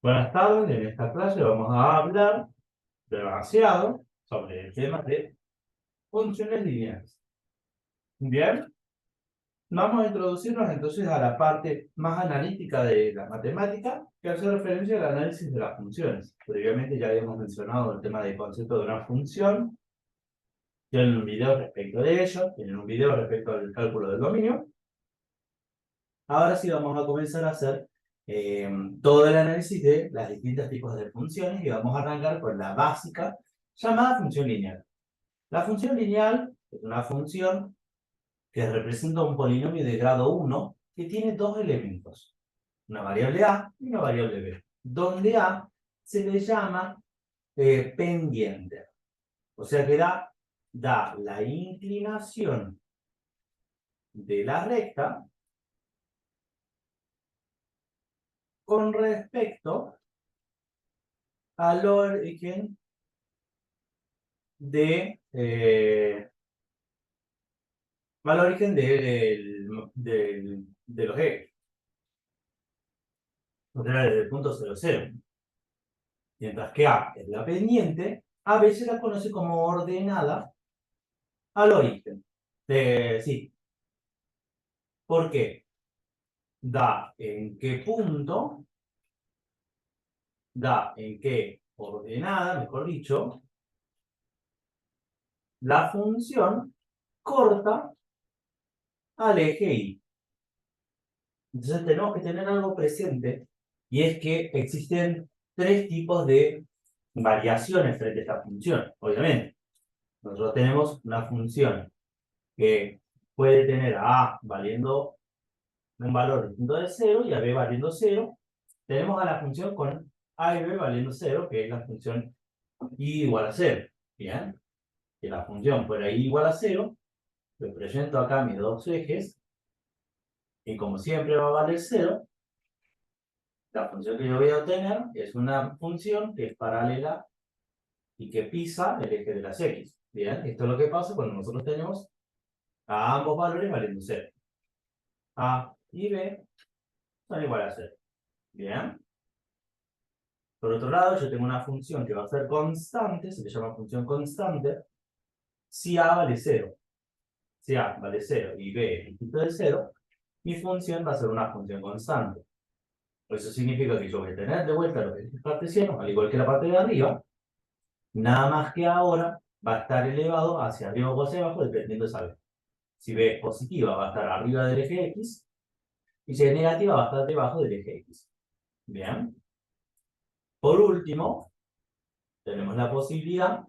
Buenas tardes, en esta clase vamos a hablar demasiado sobre el tema de funciones lineales. Bien, vamos a introducirnos entonces a la parte más analítica de la matemática que hace referencia al análisis de las funciones. Previamente ya habíamos mencionado el tema del concepto de una función, tienen un video respecto de ello, tienen un video respecto al cálculo del dominio. Ahora sí vamos a comenzar a hacer todo el análisis de los distintos tipos de funciones y vamos a arrancar con la básica llamada función lineal. La función lineal es una función que representa un polinomio de grado 1 que tiene dos elementos, una variable a y una variable b, donde a se le llama pendiente, o sea que da la inclinación de la recta con respecto al origen al origen de los ejes, o sea, desde el punto 0, 0. Mientras que A es la pendiente, a veces la conoce como ordenada al origen. Sí. ¿Por qué? Da en qué ordenada, mejor dicho, la función corta al eje Y. Entonces tenemos que tener algo presente, y es que existen tres tipos de variaciones frente a esta función, obviamente. Nosotros tenemos una función que puede tener a A valiendo un valor distinto de 0 y a B valiendo 0. Tenemos a la función con A y B valiendo 0, que es la función y igual a 0. Bien, que la función fuera y igual a 0, le presento acá mis dos ejes, y como siempre va a valer 0, la función que yo voy a obtener es una función que es paralela y que pisa el eje de las x. Bien, esto es lo que pasa cuando nosotros tenemos a ambos valores valiendo 0. A y B son iguales a 0. Bien. Por otro lado, yo tengo una función que va a ser constante, se le llama función constante, si A vale 0. Si A vale 0 y B es distinto de 0, mi función va a ser una función constante. Eso significa que yo voy a tener de vuelta los ejes cartesianos, al igual que la parte de arriba, nada más que ahora va a estar elevado hacia arriba o hacia abajo, dependiendo de saber. Si B es positiva, va a estar arriba del eje X, y si es negativa, va a estar debajo del eje X. Bien. Por último, tenemos la posibilidad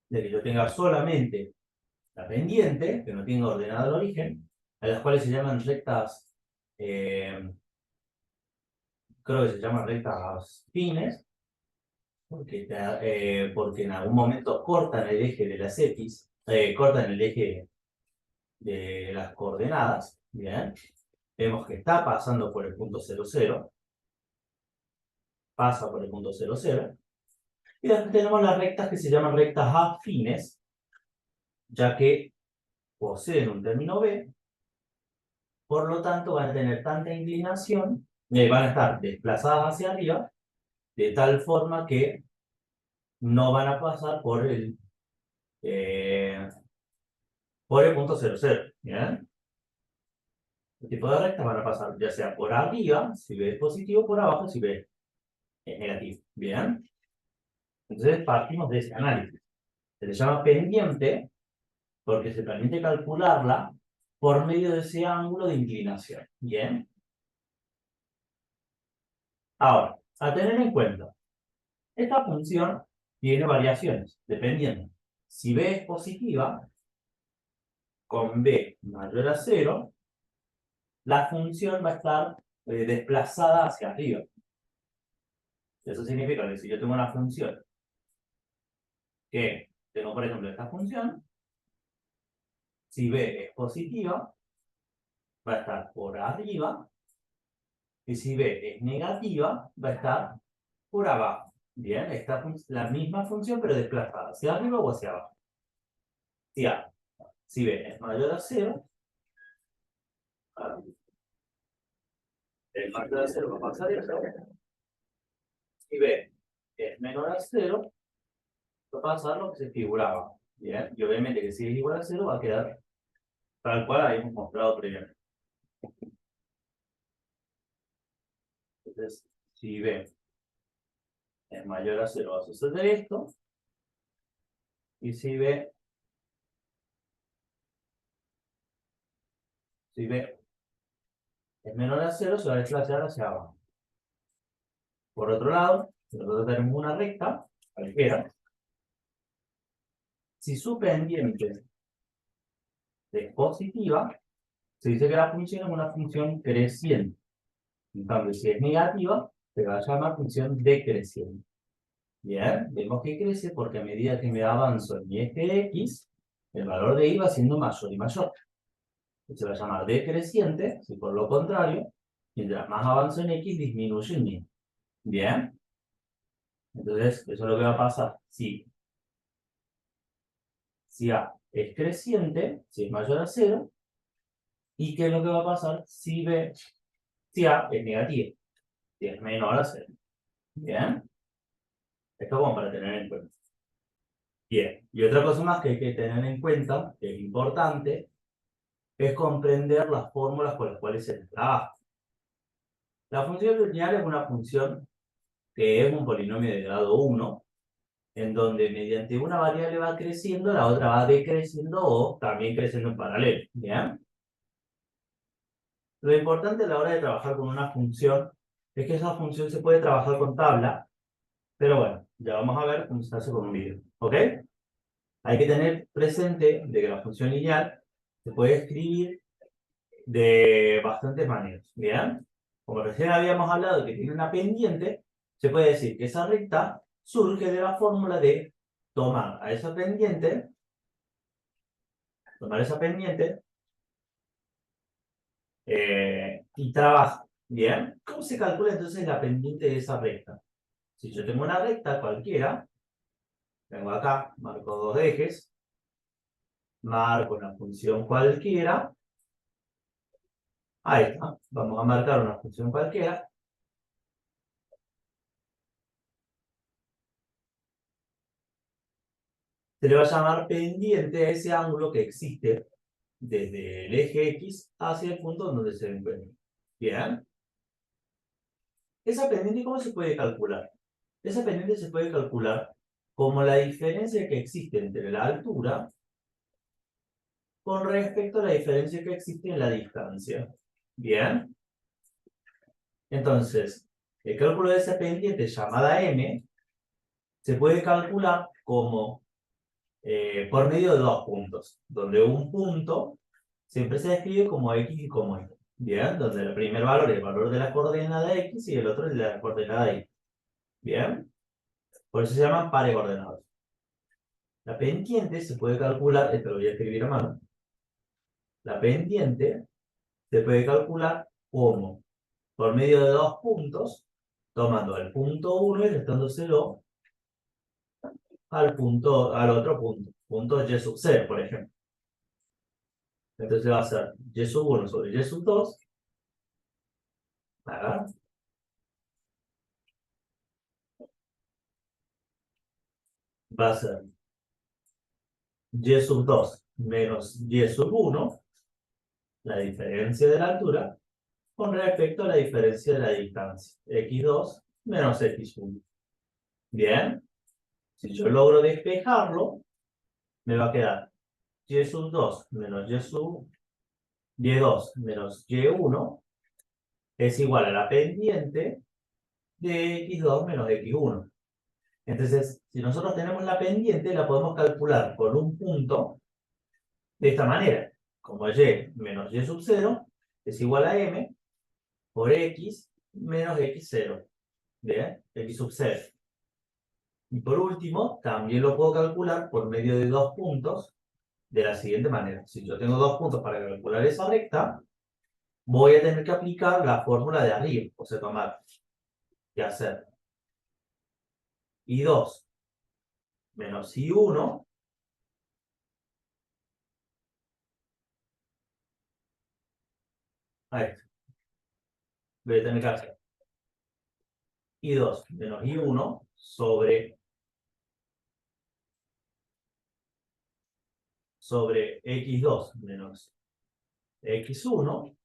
de que yo tenga solamente la pendiente, que no tenga ordenado el origen, a las cuales se llaman rectas, creo que se llaman rectas fines, porque en algún momento cortan el eje de las X, cortan el eje de las coordenadas, ¿bien? Vemos que está pasando por el punto 0, 0, pasa por el punto 0, 0, y después tenemos las rectas que se llaman rectas afines, ya que poseen un término B, por lo tanto van a tener tanta inclinación, van a estar desplazadas hacia arriba, de tal forma que no van a pasar eh, por el punto 0, 0. ¿Bien? Este tipo de rectas van a pasar ya sea por arriba, si B es positivo, por abajo, si B es negativo. ¿Bien? Entonces partimos de ese análisis. Se le llama pendiente porque se permite calcularla por medio de ese ángulo de inclinación. ¿Bien? Ahora, a tener en cuenta, esta función tiene variaciones, dependiendo. Si B es positiva, con B mayor a 0, la función va a estar desplazada hacia arriba. Eso significa que si yo tengo una función que tengo, por ejemplo, esta función, si B es positiva, va a estar por arriba, y si B es negativa, va a estar por abajo. Bien, esta la misma función, pero desplazada, hacia arriba o hacia abajo. Si B es mayor a 0, es mayor a cero, va a pasar eso. Si B es menor a cero, va a pasar lo que se figuraba. Bien, y obviamente que si es igual a cero va a quedar tal cual habíamos mostrado primero. Entonces, si B es mayor a cero, va a suceder esto. Y si B es menor a cero, se va a desplazar hacia abajo. Por otro lado, si nosotros tenemos una recta, cualquiera, si su pendiente es positiva, se dice que la función es una función creciente. En cambio, si es negativa, se va a llamar función decreciente. Bien, vemos que crece porque a medida que me avanzo en mi eje X, el valor de Y va siendo mayor y mayor. Se va a llamar decreciente, si por lo contrario, mientras más avanzo en X, disminuye en Y. Bien, entonces eso es lo que va a pasar. Si A es creciente, si es mayor a cero, ¿y qué es lo que va a pasar si A es negativo? Si es menor a cero. Bien, esto como para tener en cuenta. Bien, y otra cosa más que hay que tener en cuenta, que es importante, es comprender las fórmulas con las cuales se trabaja. La función lineal es una función que es un polinomio de grado 1, en donde mediante una variable va creciendo, la otra va decreciendo o también creciendo en paralelo. ¿Bien? Lo importante a la hora de trabajar con una función es que esa función se puede trabajar con tabla, pero bueno, ya vamos a ver cómo se hace con un video. ¿Ok? Hay que tener presente de que la función lineal se puede escribir de bastantes maneras. ¿Bien? Como recién habíamos hablado que tiene una pendiente, se puede decir que esa recta surge de la fórmula de tomar a esa pendiente, y trabajar. ¿Bien? ¿Cómo se calcula entonces la pendiente de esa recta? Si yo tengo una recta cualquiera, vengo acá, marco dos ejes, marco una función cualquiera, ahí está, vamos a marcar una función cualquiera, se le va a llamar pendiente a ese ángulo que existe desde el eje X hacia el punto donde se encuentra. Bien, esa pendiente, ¿cómo se puede calcular? Esa pendiente se puede calcular como la diferencia que existe entre la altura con respecto a la diferencia que existe en la distancia. Bien, entonces, el cálculo de esa pendiente llamada m se puede calcular como por medio de dos puntos, donde un punto siempre se describe como x y como y. Bien, donde el primer valor es el valor de la coordenada x y el otro es el de la coordenada y. Bien, por eso se llaman pares ordenados. La pendiente se puede calcular, esto lo voy a escribir a mano, la pendiente se puede calcular como por medio de dos puntos, tomando el punto 1 y restándoselo al otro punto, punto y sub 0, por ejemplo. Entonces va a ser y sub 1 sobre y sub 2, acá, va a ser y sub 2 menos y sub 1, la diferencia de la altura, con respecto a la diferencia de la distancia, x2 menos x1. Bien, si yo logro despejarlo, me va a quedar y sub 2 menos y2 menos y1 es igual a la pendiente de x2 menos x1. Entonces, si nosotros tenemos la pendiente, la podemos calcular con un punto de esta manera. Como y menos y sub 0 es igual a m por x menos x0. ¿Bien? X sub 0. Y por último, también lo puedo calcular por medio de dos puntos de la siguiente manera. Si yo tengo dos puntos para calcular esa recta, voy a tener que aplicar la fórmula de arriba. O sea, tomar y hacer I2 menos I1 a esto. voy a tener que hacer I2 menos I1 sobre X2 menos X1,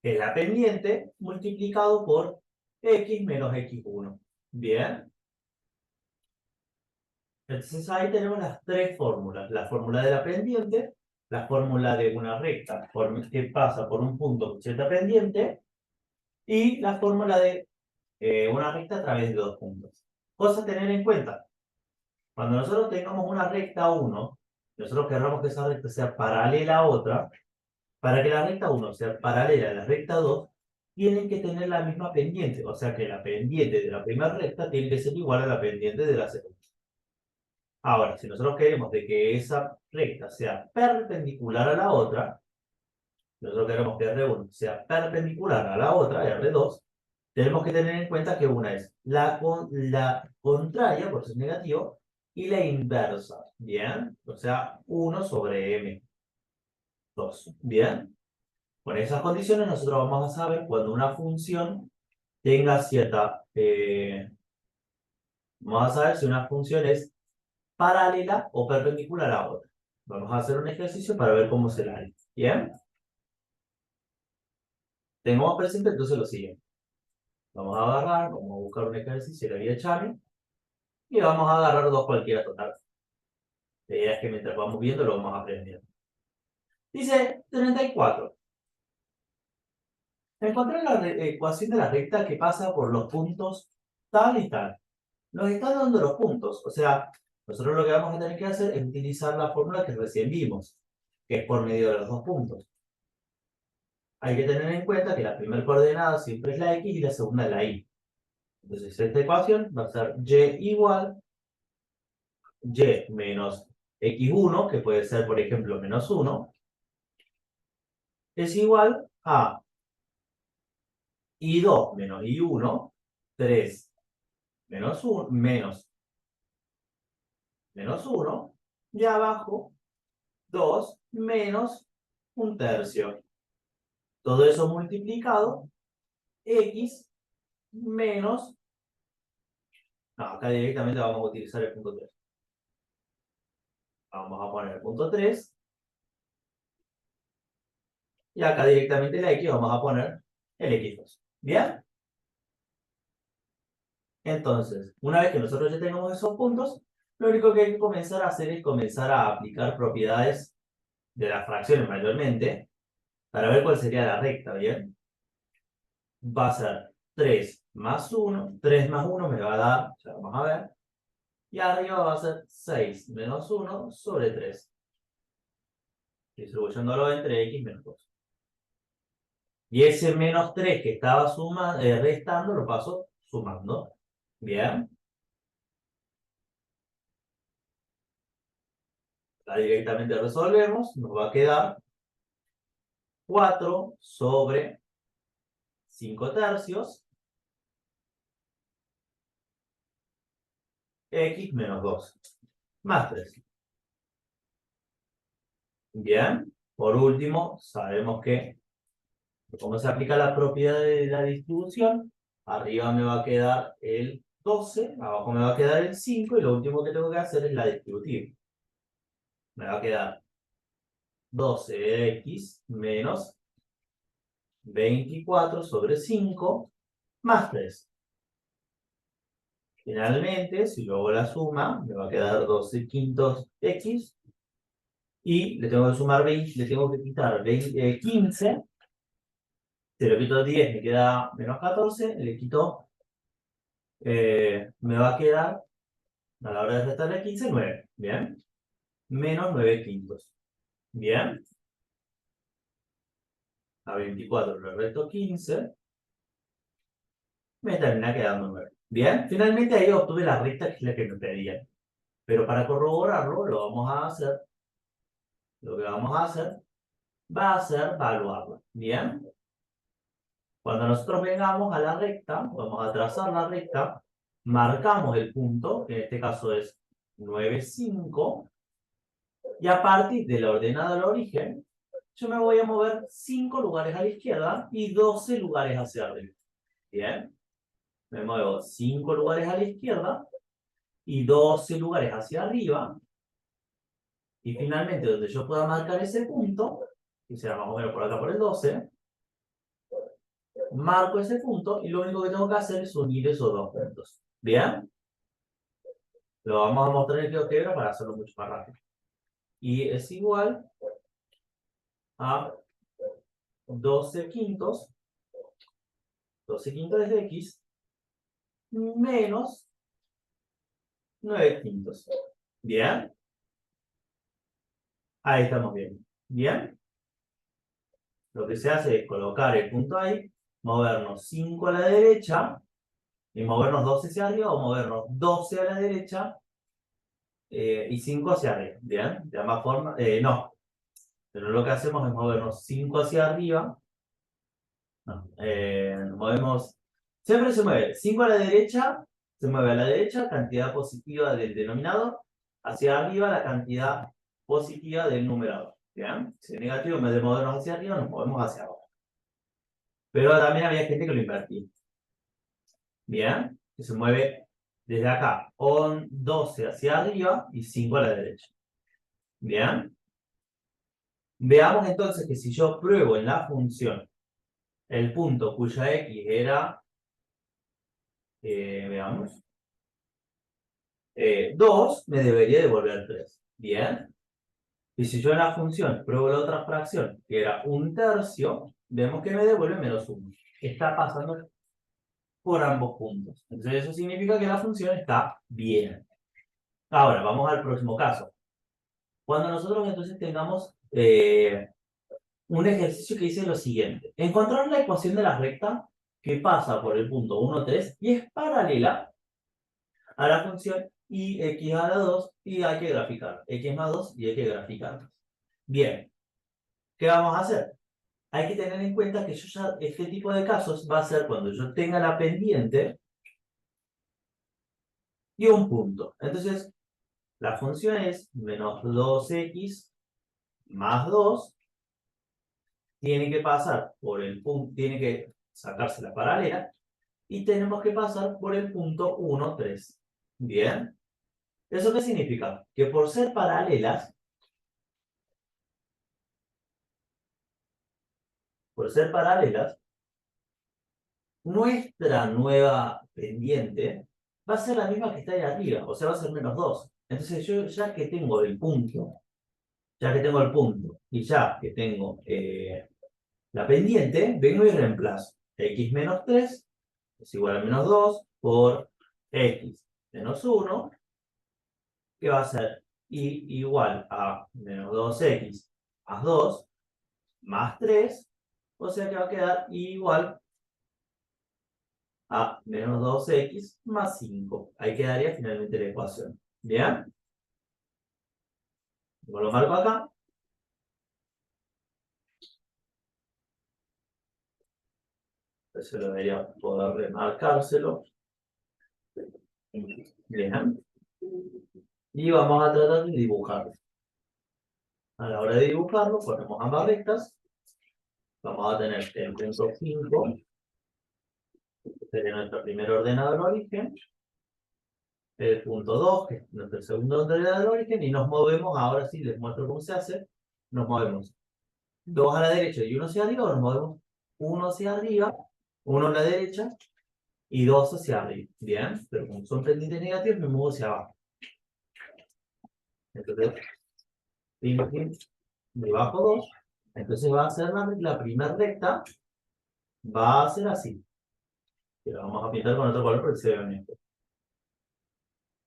que es la pendiente, multiplicado por X menos X1. Bien. Entonces ahí tenemos las tres fórmulas. La fórmula de la pendiente, la fórmula de una recta que pasa por un punto con cierta pendiente, y la fórmula de una recta a través de dos puntos. Cosa a tener en cuenta. Cuando nosotros tengamos una recta 1, nosotros querramos que esa recta sea paralela a otra. Para que la recta 1 sea paralela a la recta 2, tienen que tener la misma pendiente. O sea que la pendiente de la primera recta tiene que ser igual a la pendiente de la segunda. Ahora, si nosotros queremos de que esa recta sea perpendicular a la otra, nosotros queremos que R1 sea perpendicular a la otra, R2, tenemos que tener en cuenta que una es la contraria, por ser negativo, y la inversa, ¿bien? O sea, 1 sobre M2, ¿bien? Con esas condiciones nosotros vamos a saber cuando una función tenga cierta... vamos a saber si una función es paralela o perpendicular a otra. Vamos a hacer un ejercicio para ver cómo se la hace. ¿Bien? Tengamos presente entonces lo siguiente. Vamos a agarrar, vamos a buscar un ejercicio de la vía Chami y vamos a agarrar dos cualquiera total. La idea es que mientras vamos viendo lo vamos aprendiendo. Dice 34. Encontrar la ecuación de la recta que pasa por los puntos tal y tal. Nos están dando los puntos, o sea, nosotros lo que vamos a tener que hacer es utilizar la fórmula que recién vimos, que es por medio de los dos puntos. Hay que tener en cuenta que la primera coordenada siempre es la X y la segunda es la Y. Entonces esta ecuación va a ser Y igual Y menos X1, que puede ser por ejemplo menos 1, es igual a Y2 menos Y1, 3 menos 1, menos 1, y abajo 2 menos un tercio. Todo eso multiplicado, X menos... No, acá directamente vamos a utilizar el punto 3. Vamos a poner el punto 3. Y acá directamente la X vamos a poner el X2. ¿Bien? Entonces, una vez que nosotros ya tengamos esos puntos, lo único que hay que comenzar a hacer es comenzar a aplicar propiedades de las fracciones mayormente para ver cuál sería la recta, ¿bien? Va a ser 3 más 1, 3 más 1 me va a dar, ya vamos a ver, y arriba va a ser 6 menos 1 sobre 3, distribuyéndolo entre X menos 2. Y ese menos 3 que estaba restando lo paso sumando. Bien. Acá directamente resolvemos. Nos va a quedar 4 sobre 5 tercios. X menos 2. Más 3. Bien. Por último, sabemos que como se aplica la propiedad de la distribución, arriba me va a quedar el 12, abajo me va a quedar el 5, y lo último que tengo que hacer es la distributiva. Me va a quedar 12x menos 24 sobre 5 más 3. Finalmente, si luego la suma, me va a quedar 12 quintos x, y le tengo que sumar 20, le tengo que quitar 15, se lo quito 10, me queda menos 14, le quito, me va a quedar, a la hora de restarle 15, 9, ¿bien? Menos 9 quintos, ¿bien? A 24 le resto 15, me termina quedando 9. Bien, finalmente ahí obtuve la recta que es la que me pedían. Pero para corroborarlo, lo que vamos a hacer va a ser evaluarla. Bien, cuando nosotros vengamos a la recta, vamos a trazar la recta, marcamos el punto, que en este caso es 9,5, y a partir de la ordenada del origen, yo me voy a mover 5 lugares a la izquierda y 12 lugares hacia arriba. Bien. Me muevo 5 lugares a la izquierda y 12 lugares hacia arriba. Y finalmente, donde yo pueda marcar ese punto, que será más o menos por acá por el 12, marco ese punto y lo único que tengo que hacer es unir esos dos puntos. ¿Bien? Lo vamos a mostrar en el GeoGebra para hacerlo mucho más rápido. Y es igual a 12 quintos. 12 quintos de x menos 9 quintos. ¿Bien? Ahí estamos bien. ¿Bien? Lo que se hace es colocar el punto ahí, movernos 5 a la derecha y movernos 12 hacia arriba o movernos 12 a la derecha y 5 hacia arriba. ¿Bien? De ambas formas, no. Pero lo que hacemos es movernos 5 hacia arriba. No, movemos. Siempre se mueve 5 a la derecha, se mueve a la derecha, cantidad positiva del denominador, hacia arriba la cantidad positiva del numerador. ¿Bien? Si es negativo, en vez de movernos hacia arriba, nos movemos hacia abajo. Pero también había gente que lo invertía. Bien, que se mueve desde acá, 12 hacia arriba y 5 a la derecha. Bien. Veamos entonces que si yo pruebo en la función el punto cuya x era, veamos, 2, me debería devolver 3. Bien. Y si yo en la función pruebo la otra fracción, que era 1/3, vemos que me devuelve -1. Está pasando por ambos puntos. Entonces eso significa que la función está bien. Ahora, vamos al próximo caso. Cuando nosotros entonces tengamos un ejercicio que dice lo siguiente. Encontrar la ecuación de la recta que pasa por el punto 1, 3 y es paralela a la función y x a la 2 y hay que graficar. X más 2 y hay que graficar. Bien. ¿Qué vamos a hacer? Hay que tener en cuenta que yo ya, este tipo de casos va a ser cuando yo tenga la pendiente y un punto. Entonces, la función es menos 2x más 2. Tiene que pasar por el punto, tiene que sacarse la paralela y tenemos que pasar por el punto 1, 3. Bien. ¿Eso qué significa? Que por ser paralelas, nuestra nueva pendiente va a ser la misma que está ahí arriba, o sea, va a ser -2. Entonces yo ya que tengo el punto, y ya que tengo la pendiente, vengo y reemplazo. X menos 3 es igual a -2 por x menos 1, que va a ser y igual a menos 2x más 2 más 3, o sea que va a quedar igual a menos 2x más 5. Ahí quedaría finalmente la ecuación. ¿Bien? Lo marco acá. Entonces lo debería poder remarcárselo. Bien. Y vamos a tratar de dibujarlo. A la hora de dibujarlo, ponemos ambas rectas. Vamos a tener el punto 5, que sería nuestro primer ordenado del origen. El punto 2, que es nuestro segundo ordenado del origen. Y nos movemos, ahora sí les muestro cómo se hace. Nos movemos 2 a la derecha y 1 hacia arriba, o nos movemos 1 hacia arriba, 1 a la derecha y 2 hacia arriba. Bien, pero como son pendientes negativos, me muevo hacia abajo. Entonces, debajo 2. Entonces va a ser la primera recta, va a ser así. Que lo vamos a pintar con otro color porque se ve bonito.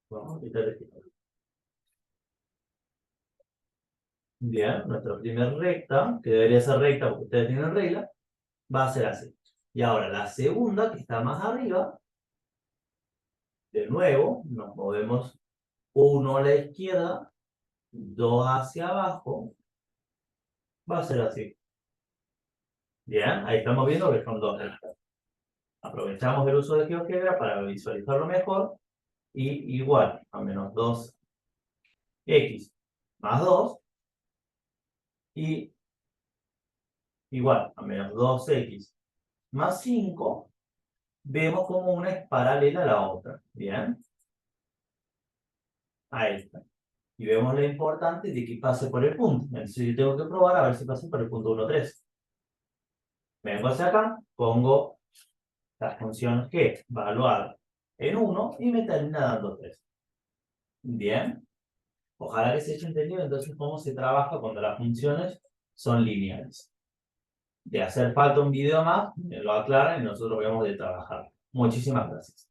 Vamos a pintar este color. Bien, nuestra primera recta, que debería ser recta porque ustedes tienen regla, va a ser así. Y ahora la segunda, que está más arriba, de nuevo, nos movemos 1 a la izquierda, 2 hacia abajo, va a ser así. Bien, ahí estamos viendo que son dos rectas. Aprovechamos el uso de GeoGebra para visualizarlo mejor. Y igual a menos 2x más 2. Y igual a menos 2x más 5, vemos como una es paralela a la otra. ¿Bien? Ahí está. Y vemos lo importante de que pase por el punto. Entonces yo tengo que probar a ver si pasa por el punto 1, 3. Vengo hacia acá, pongo la función g evaluada en 1 y me termina dando 3. Bien. Ojalá que se haya entendido entonces cómo se trabaja cuando las funciones son lineales. De hacer falta un video más, me lo aclaran y nosotros vemos de trabajar. Muchísimas gracias.